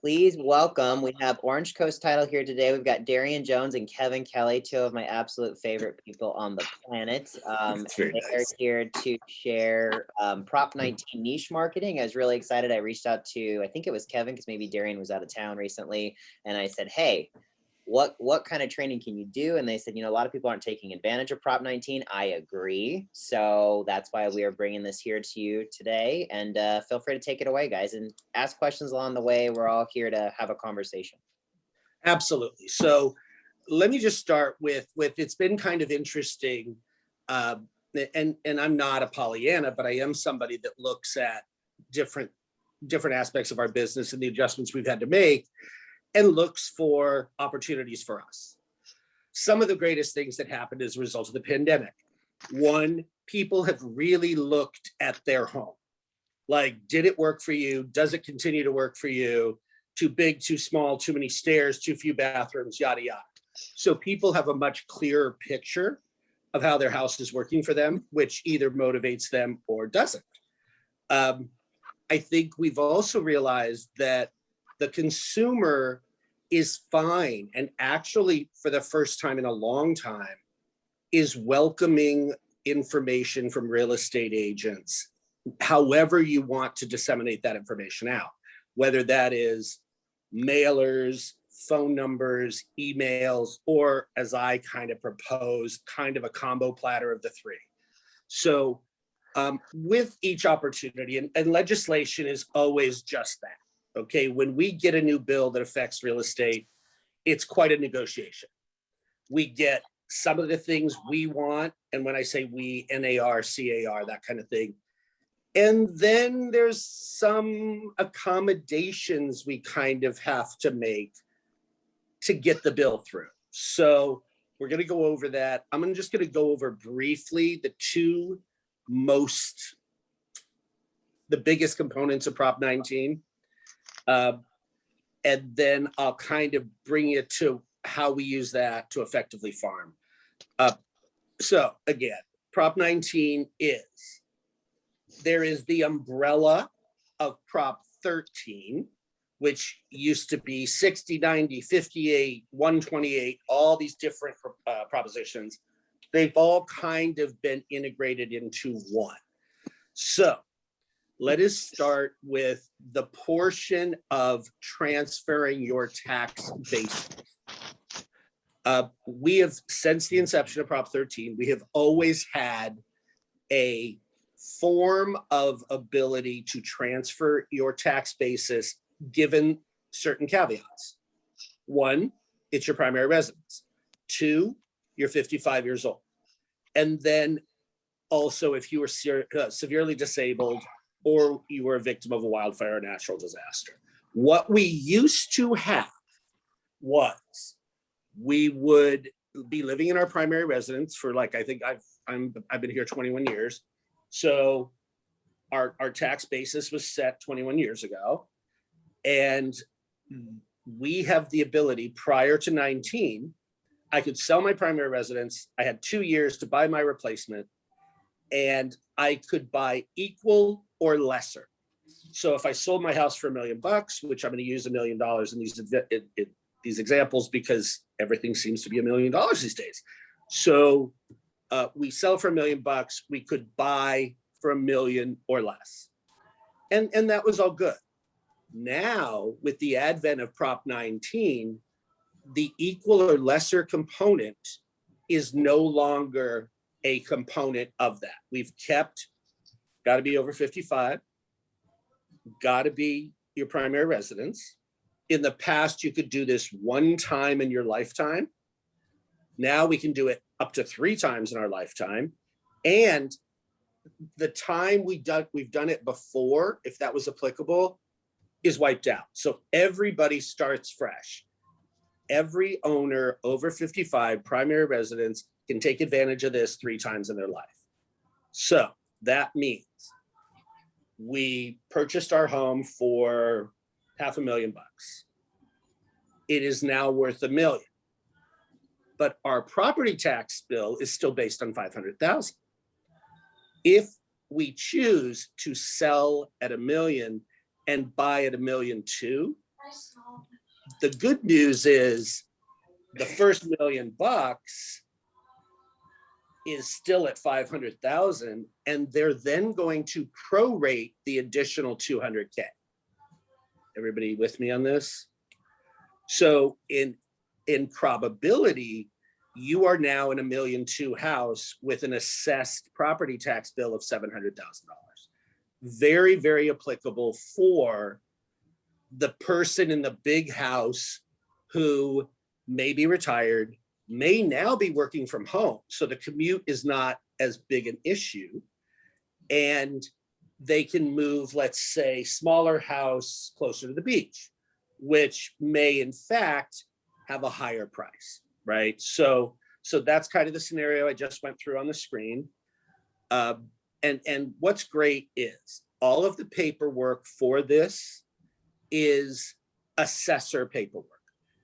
Please welcome. We have Orange Coast Title here today. We've got Darian Jones and Kevin Kelly, two of my absolute favorite people on the planet. It's very They are nice. here to share Prop 19 niche marketing. I was really excited. I reached out to, I think it was Kevin, because maybe Darian was out of town recently. And I said, hey, what kind of training can you do? And they said, a lot of people aren't taking advantage of Prop 19. I agree. So that's why we are bringing this here to you today. And feel free to take it away, guys, and ask questions along the way. We're all here to have a conversation. Absolutely. So let me just start with it's been kind of interesting. And I'm not a Pollyanna, but I am somebody that looks at different aspects of our business and the adjustments we've had to make and looks for opportunities for us. Some of the greatest things that happened as a result of the pandemic. One, people have really looked at their home. Like, did it work for you? Does it continue to work for you? Too big, too small, too many stairs, too few bathrooms, yada, yada. So people have a much clearer picture of how their house is working for them, which either motivates them or doesn't. I think we've also realized that the consumer is fine, and actually for the first time in a long time is welcoming information from real estate agents, however you want to disseminate that information out, whether that is mailers, phone numbers, emails, or as I kind of propose, kind of a combo platter of the three. So with each opportunity, and legislation is always just that. Okay, when we get a new bill that affects real estate, it's quite a negotiation. We get some of the things we want, and when I say we, NAR, CAR, that kind of thing. And then there's some accommodations we kind of have to make to get the bill through. So we're going to go over that. I'm just going to go over briefly the biggest components of Prop 19. And then I'll kind of bring you to how we use that to effectively farm. So again, Prop 19 there is the umbrella of Prop 13, which used to be 60, 90, 58, 128, all these different propositions. They've all kind of been integrated into one. So let us start with the portion of transferring your tax basis. We have, since the inception of Prop 13, we have always had a form of ability to transfer your tax basis given certain caveats. One, it's your primary residence. Two, you're 55 years old. And then also if you were severely disabled or you were a victim of a wildfire or natural disaster. What we used to have was we would be living in our primary residence for, like, I think I've been here 21 years. So our tax basis was set 21 years ago. And we have the ability prior to 19, I could sell my primary residence. I had 2 years to buy my replacement, and I could buy equal or lesser. So if I sold my house for $1 million, which I'm going to use $1 million in these examples because everything seems to be $1 million these days. So we sell for $1 million, we could buy for $1 million or less. And that was all good. Now, with the advent of Prop 19, the equal or lesser component is no longer a component of that. We've kept, got to be over 55, got to be your primary residence. In the past, you could do this one time in your lifetime. Now we can do it up to 3 times in our lifetime. And the time we've done it before, if that was applicable, is wiped out. So everybody starts fresh. Every owner over 55 primary residence can take advantage of this 3 times in their life. So that means we purchased our home for $500,000. It is now worth $1 million. But our property tax bill is still based on $500,000. If we choose to sell at $1 million and buy at $1.2 million, The good news is the first $1 million is still at 500,000, and they're then going to prorate the additional 200K. Everybody with me on this? So in probability, you are now in a $1.2 million house with an assessed property tax bill of $700,000. Very, very applicable for the person in the big house who may be retired, may now be working from home. So the commute is not as big an issue. And they can move, let's say, smaller house closer to the beach, which may in fact have a higher price, right? So that's kind of the scenario I just went through on the screen. And what's great is all of the paperwork for this is assessor paperwork.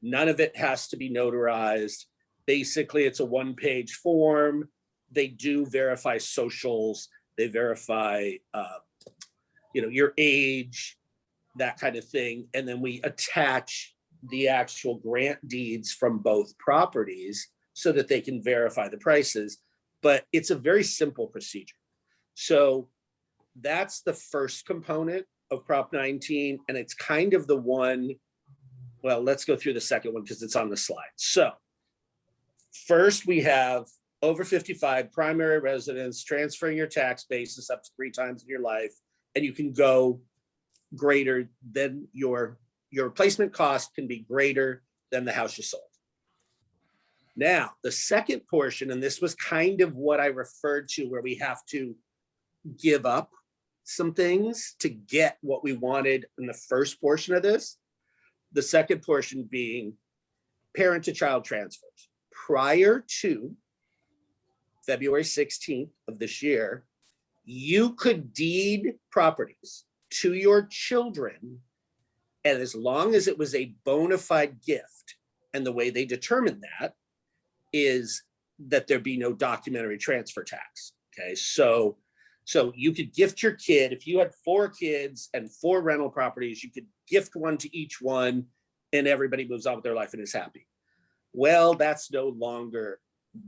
None of it has to be notarized. Basically, it's a one-page form. They do verify socials. They verify, your age, that kind of thing. And then we attach the actual grant deeds from both properties so that they can verify the prices. But it's a very simple procedure. So that's the first component of Prop 19. And it's kind of the one, well, let's go through the second one because it's on the slide. So first we have over 55 primary residence, transferring your tax basis up to 3 times in your life, and you can go greater than your replacement cost can be greater than the house you sold. Now, the second portion, and this was kind of what I referred to where we have to give up some things to get what we wanted in the first portion of this. The second portion being parent to child transfers. Prior to February 16th of this year, you could deed properties to your children, and as long as it was a bona fide gift, and the way they determine that is that there be no documentary transfer tax. Okay, so you could gift your kid. If you had 4 kids and 4 rental properties, you could gift one to each one, and everybody moves on with their life and is happy. Well, that's no longer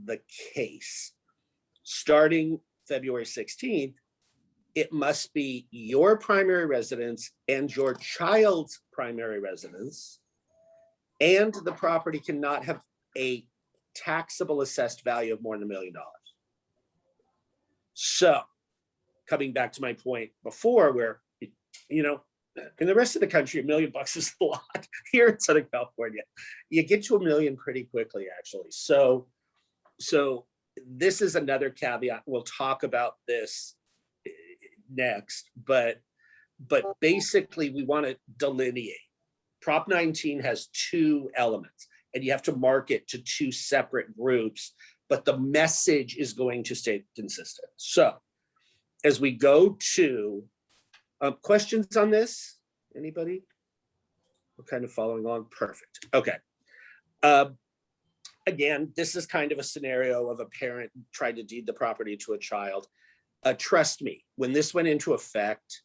the case. Starting February 16th, it must be your primary residence and your child's primary residence, and the property cannot have a taxable assessed value of more than $1 million. So coming back to my point before where, in the rest of the country, $1 million is a lot. Here in Southern California, you get to $1 million pretty quickly, actually. So this is another caveat. We'll talk about this next, but basically we want to delineate. Prop 19 has 2 elements, and you have to mark it to 2 separate groups, but the message is going to stay consistent. So as we go to questions on this, anybody? We're kind of following along. Perfect. Okay. Again, this is kind of a scenario of a parent trying to deed the property to a child. Trust me, when this went into effect,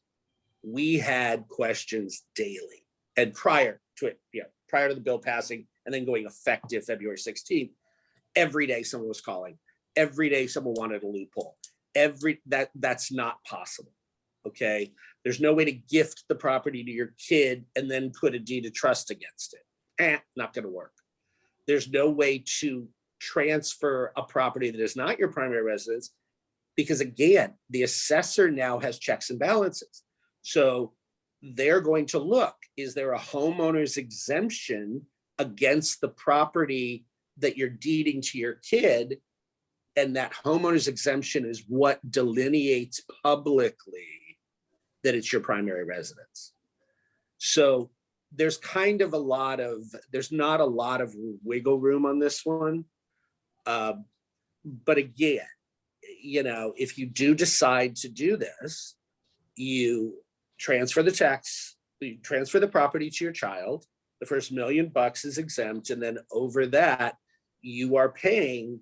we had questions daily. And prior to it, prior to the bill passing and then going effective February 16th, every day someone was calling. Every day someone wanted a loophole. That's not possible. Okay. There's no way to gift the property to your kid and then put a deed of trust against it. Not going to work. There's no way to transfer a property that is not your primary residence because, again, the assessor now has checks and balances. So they're going to look, is there a homeowner's exemption against the property that you're deeding to your kid? And that homeowner's exemption is what delineates publicly that it's your primary residence. So there's kind of there's not a lot of wiggle room on this one. But again, if you do decide to do this, you transfer the tax, you transfer the property to your child, the first $1 million is exempt, and then over that, you are paying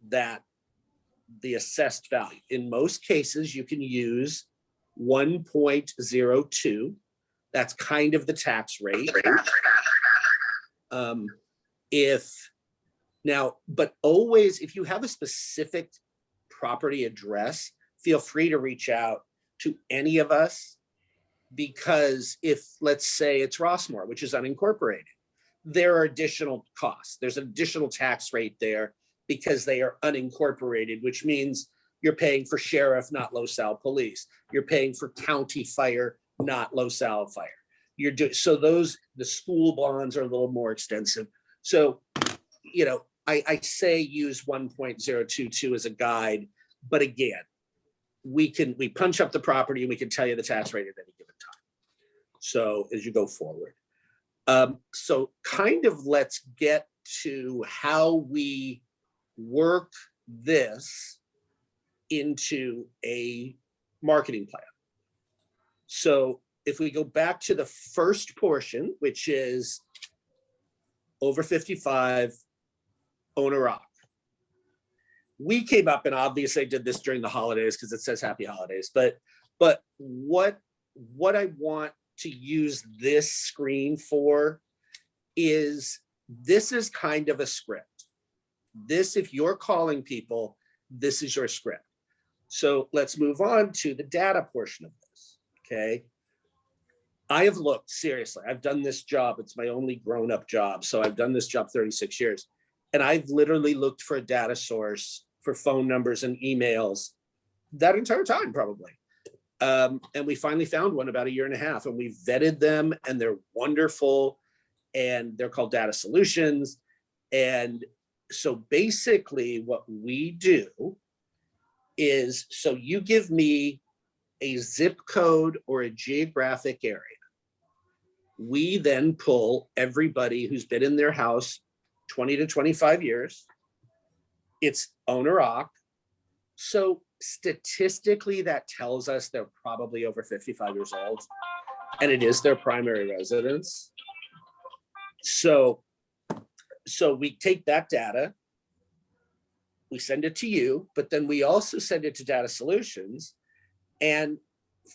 the assessed value. In most cases, you can use 1.02 That's kind of the tax rate. If now, but always, if you have a specific property address, feel free to reach out to any of us, because if, let's say it's Rossmore, which is unincorporated, there are additional costs. There's an additional tax rate there because they are unincorporated, which means you're paying for sheriff, not LoSal police. You're paying for county fire, not LoSal fire. So the school bonds are a little more extensive. So, I say use 1.022 as a guide, but again, we punch up the property and we can tell you the tax rate at any given time. So as you go forward. So kind of let's get to how we work this into a marketing plan. So if we go back to the first portion, which is over 55, own a rock. We came up, and obviously I did this during the holidays because it says happy holidays, but what I want to use this screen for is, this is kind of a script. This, if you're calling people, this is your script. So let's move on to the data portion of this, okay? I have looked, seriously, I've done this job. It's my only grown-up job. So I've done this job 36 years. And I've literally looked for a data source for phone numbers and emails that entire time, probably. And we finally found one about 1.5 years, and we vetted them, and they're wonderful, and they're called Data Solutions. And so basically what we do is, so you give me a zip code or a geographic area. We then pull everybody who's been in their house 20 to 25 years. It's owner occ. So statistically, that tells us they're probably over 55 years old, and it is their primary residence. So we take that data, we send it to you, but then we also send it to Data Solutions, and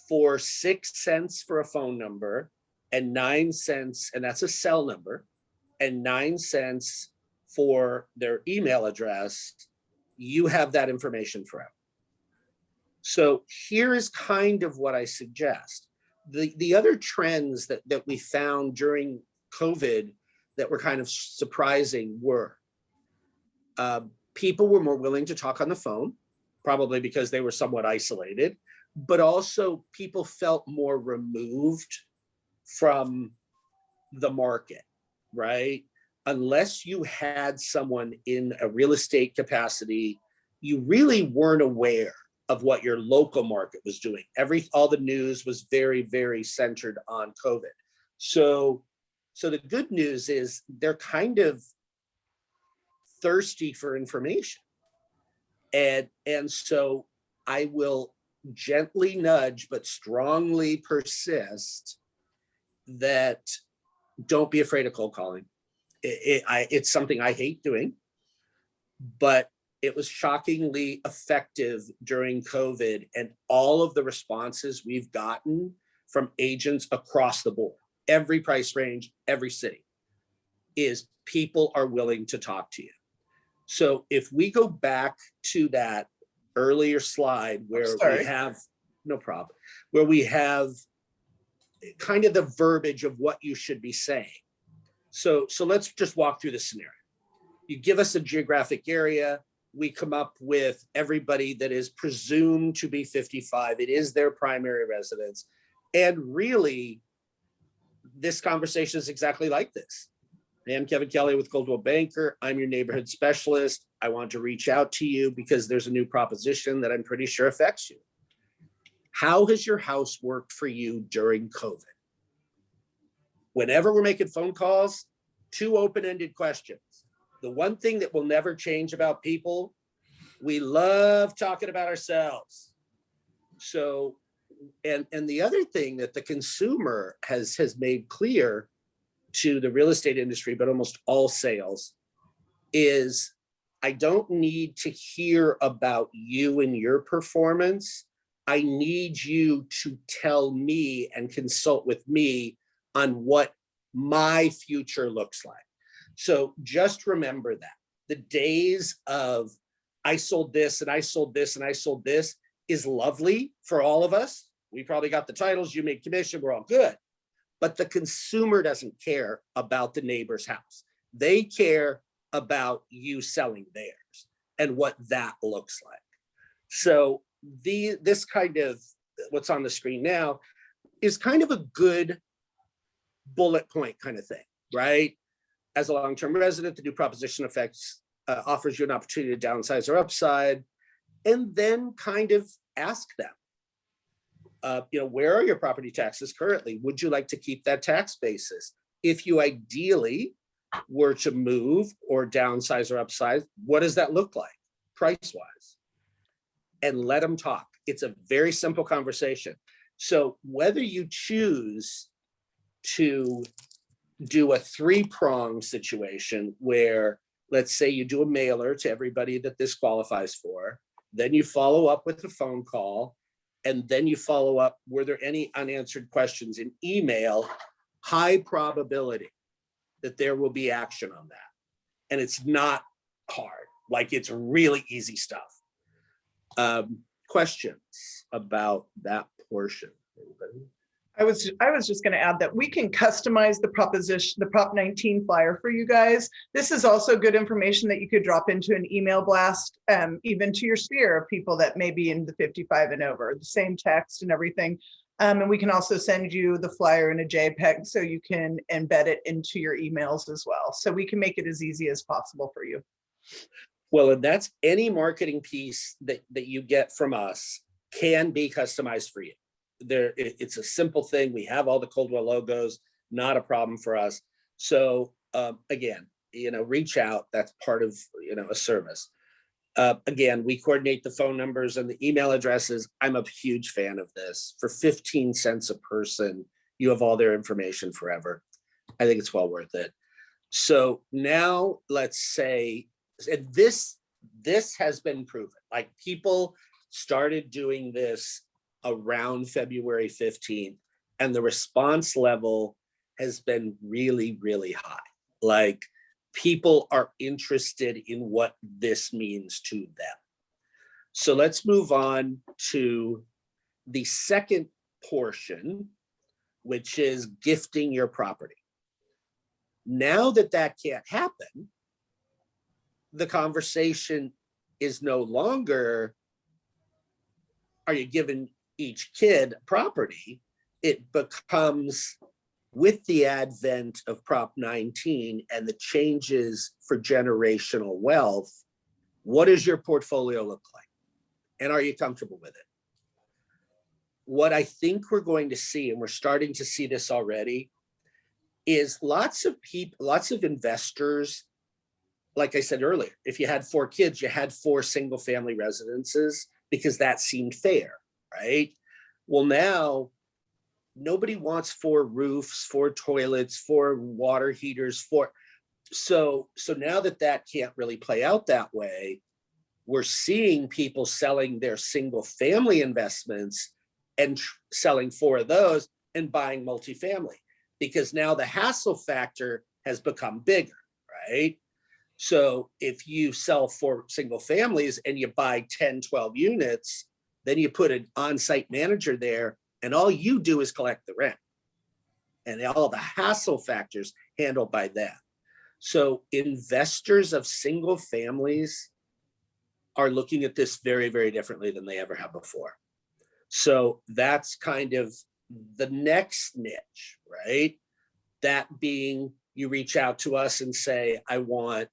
for 6 cents for a phone number and 9 cents, and that's a cell number, and 9 cents for their email address, you have that information forever. So here is kind of what I suggest. The other trends that we found during COVID that were kind of surprising were people were more willing to talk on the phone, probably because they were somewhat isolated, but also people felt more removed from the market, right? Unless you had someone in a real estate capacity, you really weren't aware of what your local market was doing. All the news was very, very centered on COVID. So the good news is they're kind of thirsty for information. And so I will gently nudge, but strongly persist that don't be afraid of cold calling. It's something I hate doing, but it was shockingly effective during COVID, and all of the responses we've gotten from agents across the board, every price range, every city, is people are willing to talk to you. So if we go back to that earlier slide where we have, no problem, where we have kind of the verbiage of what you should be saying. So let's just walk through the scenario. You give us a geographic area, we come up with everybody that is presumed to be 55. It is their primary residence. And really, this conversation is exactly like this. I am Kevin Kelly with Coldwell Banker. I'm your neighborhood specialist. I want to reach out to you because there's a new proposition that I'm pretty sure affects you. How has your house worked for you during COVID? Whenever we're making phone calls, 2 open-ended questions. The one thing that will never change about people, we love talking about ourselves. So, and the other thing that the consumer has made clear to the real estate industry, but almost all sales, is I don't need to hear about you and your performance. I need you to tell me and consult with me on what my future looks like. So just remember that the days of I sold this and I sold this and I sold this is lovely for all of us. We probably got the titles, you made commission, we're all good. But the consumer doesn't care about the neighbor's house. They care about you selling theirs and what that looks like. So this kind of what's on the screen now is kind of a good bullet point kind of thing, right? As a long-term resident, the new proposition effects offers you an opportunity to downsize or upside, and then kind of ask them, where are your property taxes currently? Would you like to keep that tax basis? If you ideally were to move or downsize or upsize, what does that look like price-wise? And let them talk. It's a very simple conversation. So whether you choose to do a three-pronged situation where, let's say you do a mailer to everybody that this qualifies for, then you follow up with a phone call, and then you follow up, were there any unanswered questions in email, high probability that there will be action on that. And it's not hard, like it's really easy stuff. Questions about that portion? Anybody? I was just going to add that we can customize the Prop 19 flyer for you guys. This is also good information that you could drop into an email blast, even to your sphere of people that may be in the 55 and over, the same text and everything. And we can also send you the flyer in a JPEG so you can embed it into your emails as well. So we can make it as easy as possible for you. Well, and that's any marketing piece that you get from us can be customized for you. It's a simple thing. We have all the Coldwell logos, not a problem for us. So again, reach out. That's part of a service. Again, we coordinate the phone numbers and the email addresses. I'm a huge fan of this. For 15 cents a person, you have all their information forever. I think it's well worth it. So now let's say, and this has been proven. Like, people started doing this around February 15th, and the response level has been really, really high. Like, people are interested in what this means to them. So let's move on to the second portion, which is gifting your property. Now that can't happen, the conversation is no longer, are you giving each kid property? It becomes, with the advent of Prop 19 and the changes for generational wealth, what does your portfolio look like? And are you comfortable with it? What I think we're going to see, and we're starting to see this already, is lots of investors, like I said earlier, if you had 4 kids, you had 4 single family residences because that seemed fair, right? Well, now nobody wants 4 roofs, 4 toilets, 4 water heaters, so now that can't really play out that way, we're seeing people selling their single family investments and selling 4 of those and buying multifamily, because now the hassle factor has become bigger, right? So if you sell 4 single families and you buy 10, 12 units, then you put an on-site manager there, and all you do is collect the rent. And all the hassle factors handled by them. So investors of single families are looking at this very, very differently than they ever have before. So that's kind of the next niche, right? That being, you reach out to us and say, I want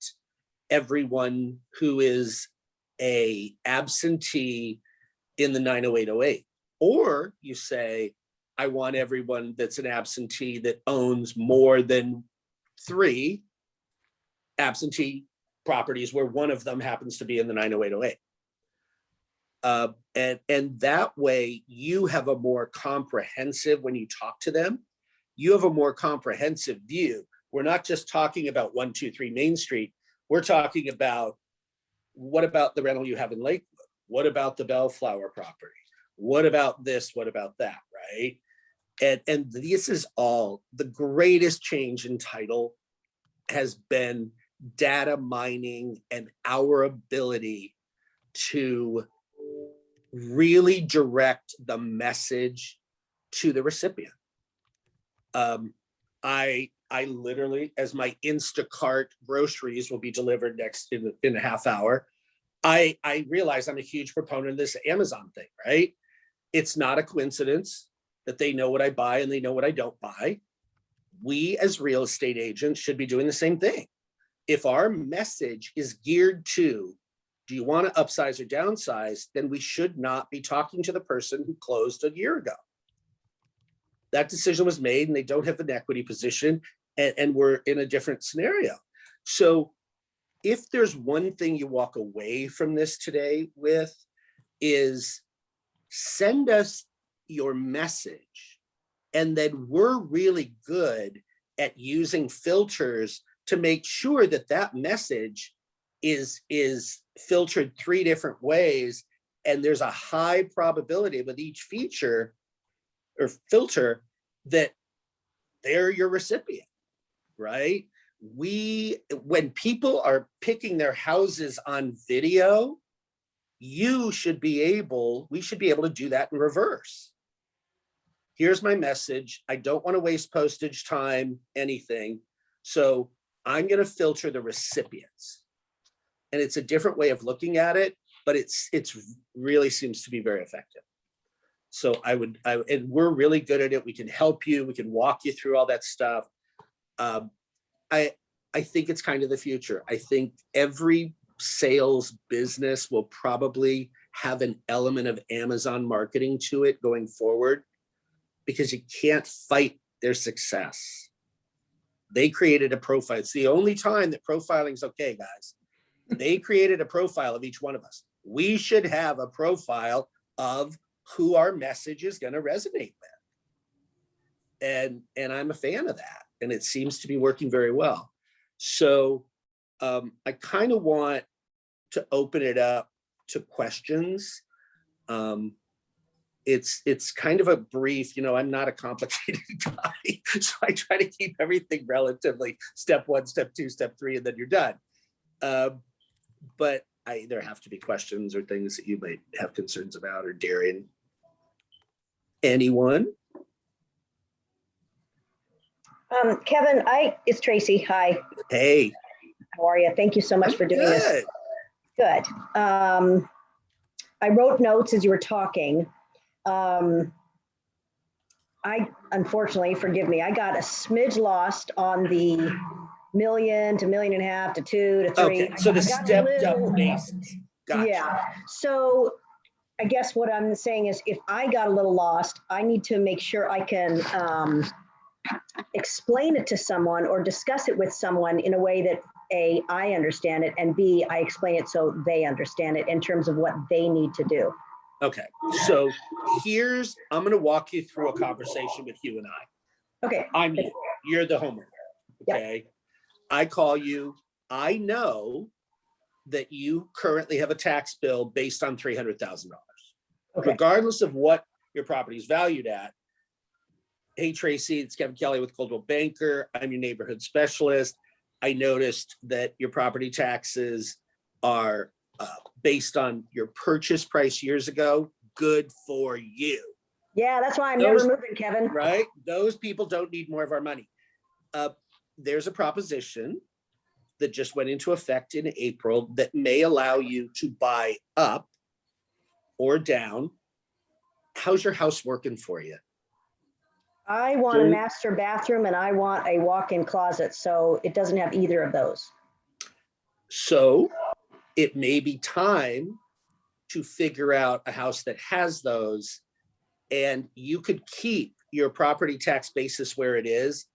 everyone who is a absentee in the 90808. Or you say, I want everyone that's an absentee that owns more than 3 absentee properties where one of them happens to be in the 90808. And that way you have a more comprehensive, when you talk to them, you have a more comprehensive view. We're not just talking about 123 Main Street. We're talking about, what about the rental you have in Lakewood? What about the Bellflower property? What about this? What about that? Right? And this is all the greatest change in title has been data mining and our ability to really direct the message to the recipient. I literally, as my Instacart groceries will be delivered next in a half hour, I realize I'm a huge proponent of this Amazon thing, right? It's not a coincidence that they know what I buy and they know what I don't buy. We as real estate agents should be doing the same thing. If our message is geared to, do you want to upsize or downsize, then we should not be talking to the person who closed a year ago. That decision was made and they don't have an equity position, and we're in a different scenario. So if there's one thing you walk away from this today with, is send us your message, and then we're really good at using filters to make sure that that message is filtered 3 different ways, and there's a high probability with each feature or filter that they're your recipient, right? When people are picking their houses on video, we should be able to do that in reverse. Here's my message. I don't want to waste postage time, anything. So I'm going to filter the recipients. And it's a different way of looking at it, but it's really seems to be very effective. So and we're really good at it. We can help you. We can walk you through all that stuff. I think it's kind of the future. I think every sales business will probably have an element of Amazon marketing to it going forward, because you can't fight their success. They created a profile. It's the only time that profiling is okay, guys. They created a profile of each one of us. We should have a profile of who our message is going to resonate with. And I'm a fan of that. And it seems to be working very well. So I kind of want to open it up to questions. It's kind of a brief, I'm not a complicated guy, so I try to keep everything relatively step 1, step 2, step 3, and then you're done. But there have to be questions or things that you might have concerns about, or Darian. Anyone? Kevin, it's Tracy. Hi. Hey. How are you? Thank you so much for doing this. Good. I wrote notes as you were talking. Unfortunately, forgive me, I got a smidge lost on the $1 million to $1.5 million to 2 to 3. Okay, so the stepped up basis. Gotcha. Yeah. So I guess what I'm saying is, if I got a little lost, I need to make sure I can explain it to someone or discuss it with someone in a way that A, I understand it, and B, I explain it so they understand it in terms of what they need to do. Okay, so I'm going to walk you through a conversation with you and I. Okay. I'm you. You're the homeowner. Okay. Yep. I call you. I know that you currently have a tax bill based on $300,000. Okay. Regardless of what your property is valued at. Hey, Tracy, it's Kevin Kelly with Coldwell Banker. I'm your neighborhood specialist. I noticed that your property taxes are based on your purchase price years ago. Good for you. Yeah, that's why I'm never moving, Kevin. Right? Those people don't need more of our money. There's a proposition that just went into effect in April that may allow you to buy up or down. How's your house working for you? I want a master bathroom and I want a walk-in closet, so it doesn't have either of those. So it may be time to figure out a house that has those, and you could keep your property tax basis where it is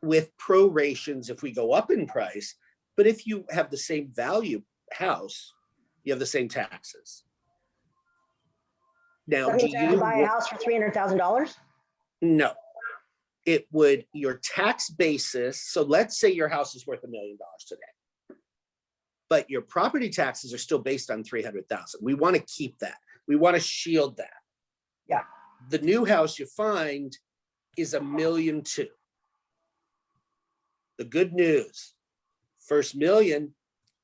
with prorations if we go up in price. But if you have the same value house, you have the same taxes. Now, that means I can buy a house for $300,000? No, it would, your tax basis. So let's say your house is worth $1 million today, but your property taxes are still based on $300,000. We want to keep that. We want to shield that. Yeah. The new house you find is $1.2 million. The good news, first million,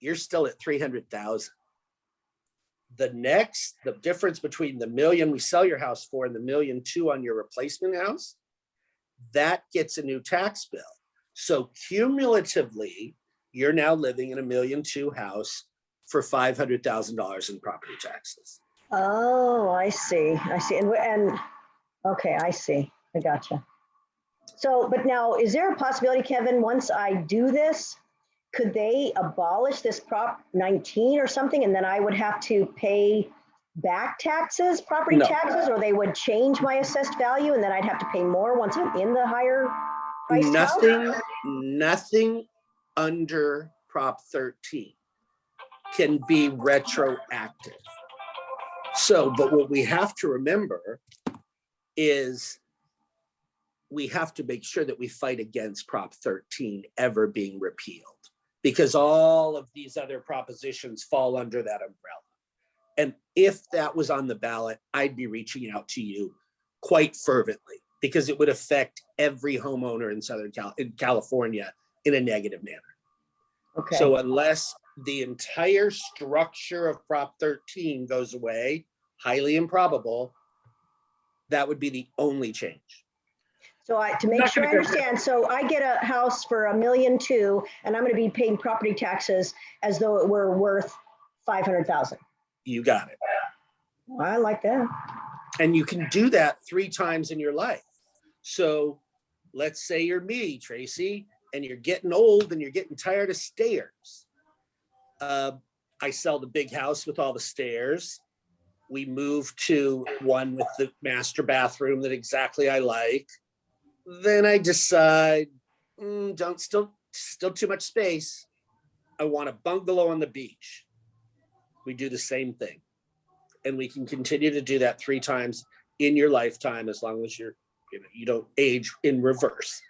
you're still at 300,000. The difference between the $1 million we sell your house for and the $1.2 million on your replacement house, that gets a new tax bill. So cumulatively, you're now living in a $1.2 million house for $500,000 in property taxes. Oh, I see. I see. And okay, I see. I gotcha. So, but now, is there a possibility, Kevin, once I do this, could they abolish this Prop 19 or something, and then I would have to pay back taxes, property No. taxes, or they would change my assessed value, and then I'd have to pay more once I'm in the higher priced house? Nothing under Prop 13 can be retroactive. So, but what we have to remember is we have to make sure that we fight against Prop 13 ever being repealed, because all of these other propositions fall under that umbrella. And if that was on the ballot, I'd be reaching out to you quite fervently, because it would affect every homeowner in California in a negative manner. Okay. So unless the entire structure of Prop 13 goes away, highly improbable, that would be the only change. So to make sure I understand, so I get a house for $1.2 million, and I'm going to be paying property taxes as though it were worth 500,000. You got it. Well, I like that. And you can do that 3 times in your life. So let's say you're me, Tracy, and you're getting old and you're getting tired of stairs. I sell the big house with all the stairs. We move to one with the master bathroom that exactly I like. Then I decide, still too much space. I want a bungalow on the beach. We do the same thing. And we can continue to do that 3 times in your lifetime, as long as you don't age in reverse.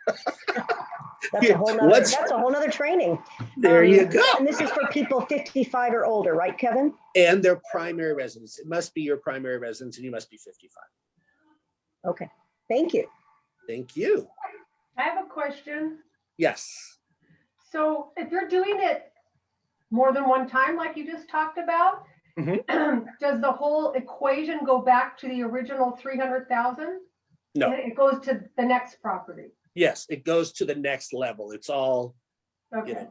That's a whole nother training. There you go. And this is for people 55 or older, right, Kevin? And their primary residence. It must be your primary residence, and you must be 55. Okay. Thank you. Thank you. I have a question. Yes. So if you're doing it more than one time, like you just talked about, does the whole equation go back to the original 300,000? No. It goes to the next property. Yes, it goes to the next level. It's all, Okay.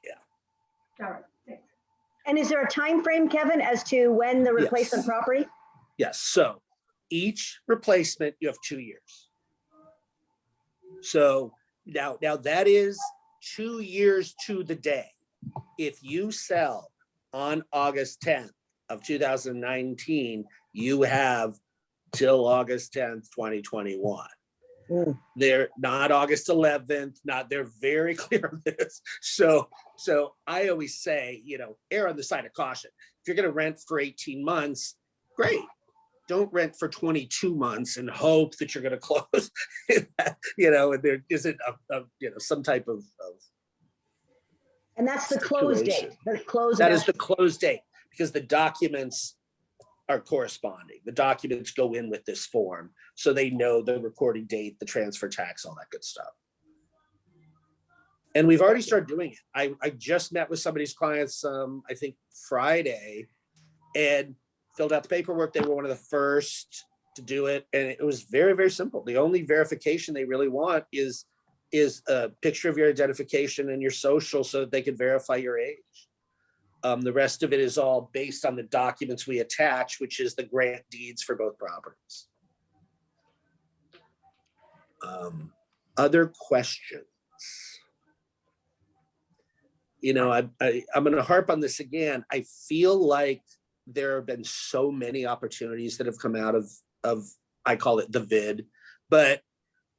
Yeah. All right. Thanks. And is there a time frame, Kevin, as to when the replacement property? Yes. So each replacement, you have 2 years. So now that is 2 years to the day. If you sell on August 10th of 2019, you have till August 10th, 2021. They're not August 11th, they're very clear on this. So I always say, err on the side of caution. If you're going to rent for 18 months, great. Don't rent for 22 months and hope that you're going to close, and there isn't some type of and that's the close date. That is the close date, because the documents are corresponding. The documents go in with this form, so they know the recording date, the transfer tax, all that good stuff. And we've already started doing it. I just met with somebody's clients, I think Friday, and filled out the paperwork. They were one of the first to do it, and it was very, very simple. The only verification they really want is a picture of your identification and your social, so that they can verify your age. The rest of it is all based on the documents we attach, which is the grant deeds for both properties. Other questions? I'm going to harp on this again. I feel like there have been so many opportunities that have come out of I call it the vid, but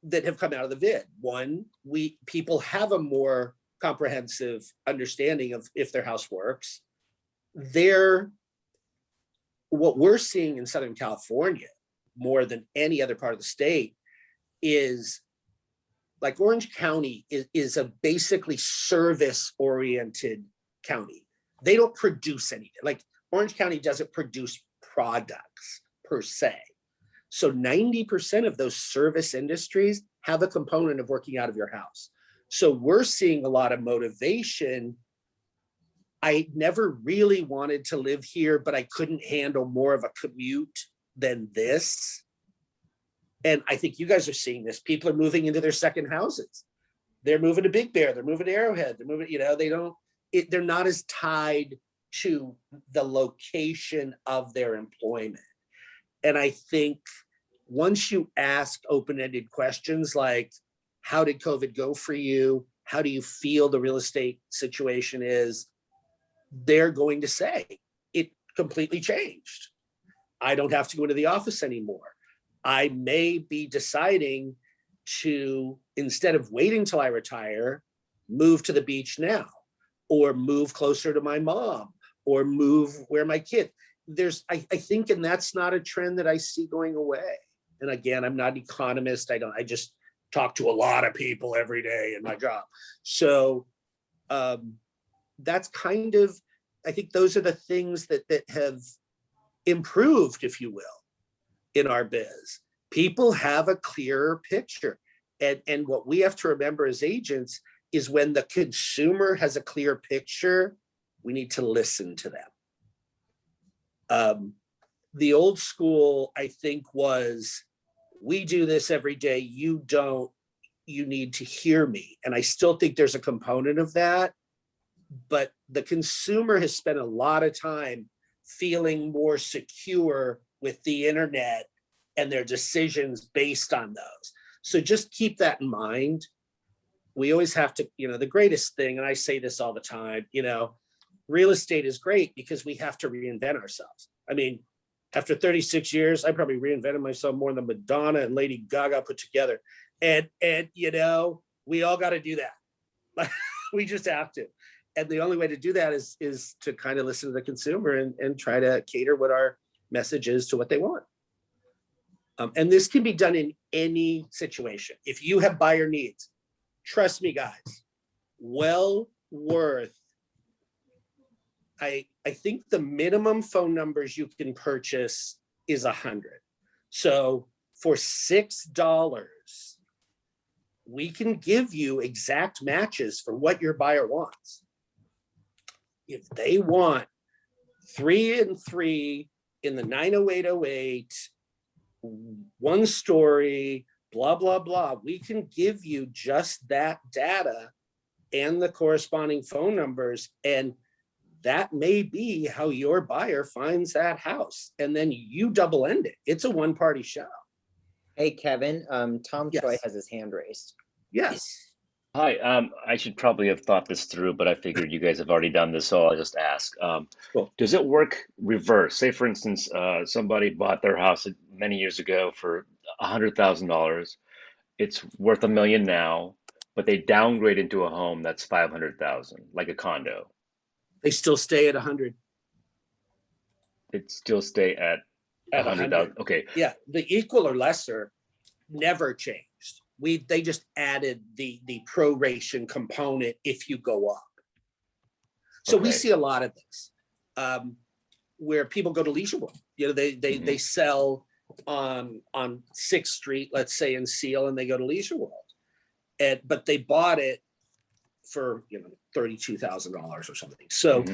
that have come out of the vid. One, people have a more comprehensive understanding of if their house works. What we're seeing in Southern California more than any other part of the state is, like, Orange County is a basically service-oriented county. They don't produce anything. Like, Orange County doesn't produce products per se. So 90% of those service industries have a component of working out of your house. So we're seeing a lot of motivation. I never really wanted to live here, but I couldn't handle more of a commute than this. And I think you guys are seeing this. People are moving into their second houses. They're moving to Big Bear. They're moving to Arrowhead. They're moving, they're not as tied to the location of their employment. And I think once you ask open-ended questions like, how did COVID go for you? How do you feel the real estate situation is? They're going to say, it completely changed. I don't have to go into the office anymore. I may be deciding to, instead of waiting till I retire, move to the beach now, or move closer to my mom, or move where my kid. I think, and that's not a trend that I see going away. And again, I'm not an economist. I just talk to a lot of people every day in my job. So that's kind of, I think those are the things that have improved, if you will, in our biz. People have a clearer picture. And what we have to remember as agents is when the consumer has a clear picture, we need to listen to them. The old school, I think, was, we do this every day, you don't, you need to hear me. And I still think there's a component of that, but the consumer has spent a lot of time feeling more secure with the internet and their decisions based on those. So just keep that in mind. We always have to, the greatest thing, and I say this all the time, real estate is great because we have to reinvent ourselves. I mean, after 36 years, I probably reinvented myself more than Madonna and Lady Gaga put together. And we all got to do that. We just have to. And the only way to do that is to kind of listen to the consumer and try to cater what our message is to what they want. And this can be done in any situation. If you have buyer needs, trust me, guys, well worth. I think the minimum phone numbers you can purchase is 100. So for $6, we can give you exact matches for what your buyer wants. If they want 3 and 3 in the 90808, 1 story, blah, blah, blah, we can give you just that data and the corresponding phone numbers. And that may be how your buyer finds that house. And then you double end it. It's a one-party show. Hey, Kevin, Tom Yes. Choi has his hand raised. Yes. Hi, I should probably have thought this through, but I figured you guys have already done this, so I'll just ask. Cool. Does it work reverse? Say, for instance, somebody bought their house many years ago for $100,000. It's worth $1 million now, but they downgrade into a home that's $500,000, like a condo. They still stay at 100. It still stay at At 100,000. Okay. Yeah, the equal or lesser never changed. They just added the proration component if you go up. So we Okay. see a lot of this where people go to Leisure World. They sell on 6th Street, let's say in Seal, and they go to Leisure World, but they bought it for $32,000 or something. So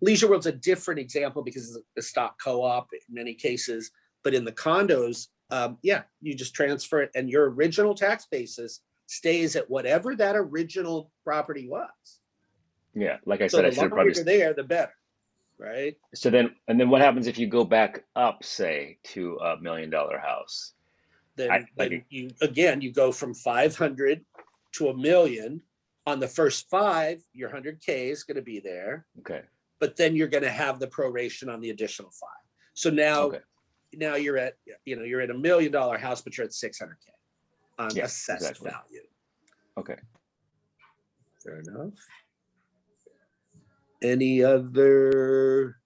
Leisure World's a different example because it's a stock co-op in many cases, but in the condos, you just transfer it and your original tax basis stays at whatever that original property was. Yeah, like I So said, I the should have longer probably. you're there, the better, right? So then what happens if you go back up, say, to $1 million house? Then you go from 500 to $1 million. On the first 5, your 100K is going to be there. Okay. But then you're going to have the proration on the additional 5. So now you're at you're at $1 million house, but you're at 600K on assessed value. Okay. Fair enough. Any other?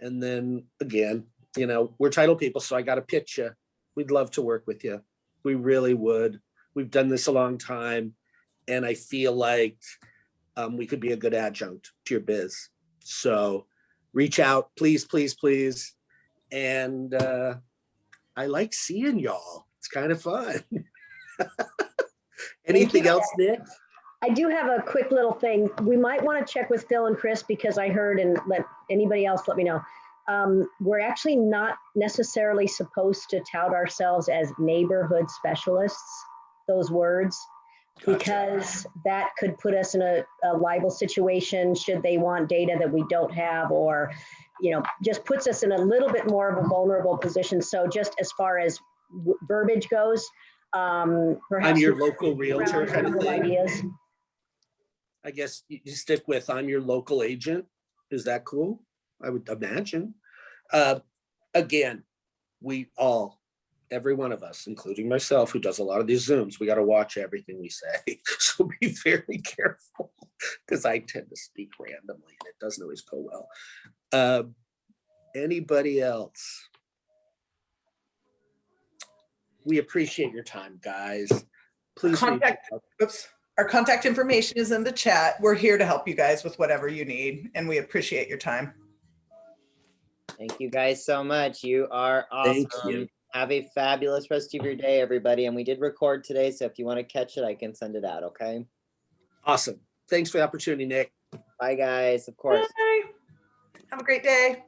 And then again, we're title people, so I got to pitch you. We'd love to work with you. We really would. We've done this a long time, and I feel like we could be a good adjunct to your biz. So reach out, please, please, please. And I like seeing y'all. It's kind of fun. Anything else, Nick? I do have a quick little thing. We might want to check with Phil and Chris because I heard, and let anybody else let me know. We're actually not necessarily supposed to tout ourselves as neighborhood specialists, those words, because that could put us in a liable situation should they want data that we don't have, or, you know, just puts us in a little bit more of a vulnerable position. So just as far as verbiage goes, perhaps I'm your local realtor kind of thing. Ideas. I guess you stick with I'm your local agent. Is that cool? I would imagine. Again, we all, every one of us, including myself, who does a lot of these Zooms, we got to watch everything we say. So be very careful, because I tend to speak randomly and it doesn't always go well. Anybody else? We appreciate your time, guys. Please. Our contact information is in the chat. We're here to help you guys with whatever you need, and we appreciate your time. Thank you guys so much. You are awesome. Thank you. Have a fabulous rest of your day, everybody. And we did record today, so if you want to catch it, I can send it out, okay? Awesome. Thanks for the opportunity, Nick. Bye, guys. Of course. Bye. Have a great day.